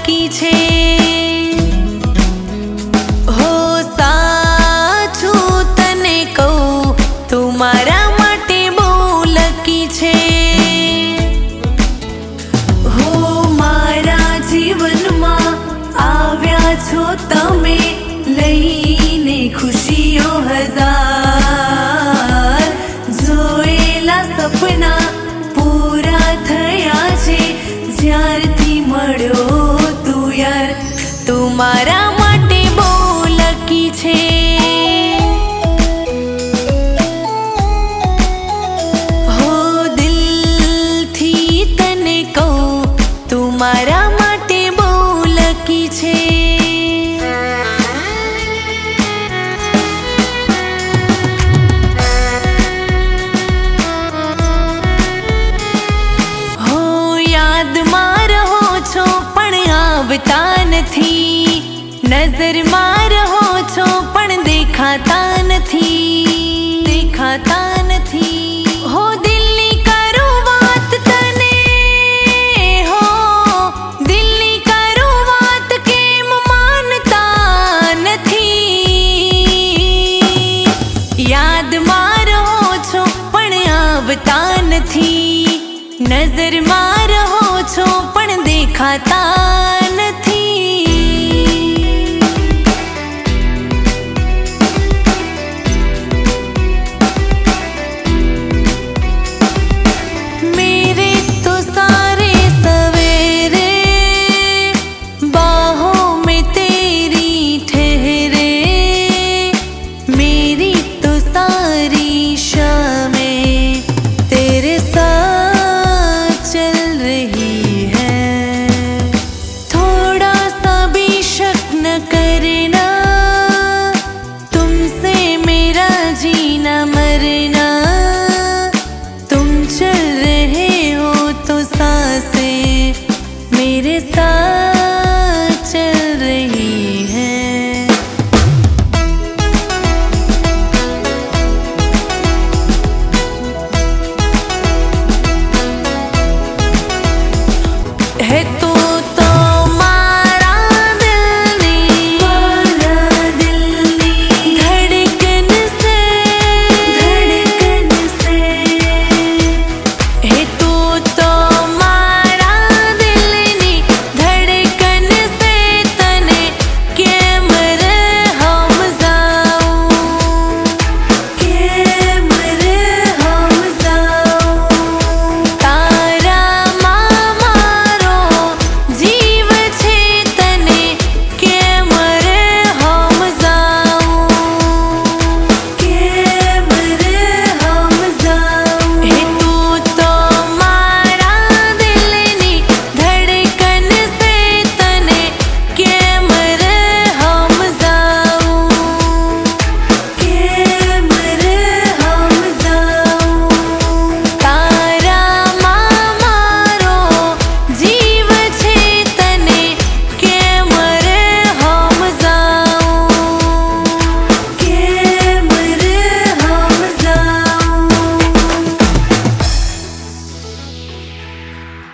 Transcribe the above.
की छे। हो साचुं तने कहूं, તું મારા માટે બહુ લકી છે। હો મારા જીવનમાં આવ્યા છો તમે, લઈને ખુશીઓ હજાર। જોયેલા સપના પૂરા થયા છે, જ્યારથી મળ્યો તું યાર। તું મારા માટે બહુ લકી છે। હો દિલથી તને કહું, તું મારા માટે બહુ લકી છે। યાદમાં રહો છો પણ આવતા નથી, નજરમાં રહો છો પણ દેખાતા નથી, દેખાતા નથી। હો દિલની કરું વાત તને, હો દિલની કરું વાત, કેમ માનતા નથી। યાદમાં રહો છો પણ આવતા નથી, નજરમાં રહો છો પણ દેખાતા નથી। मेरे तो सारे सवेरे बाहों में तेरी ठहरे, मेरी तो सारी शामें तेरे साथ चल रही है। थोड़ा सा भी शक न करना, तुमसे मेरा जीना मरना। तुम चल रहे हो तो सांसें मेरे साथ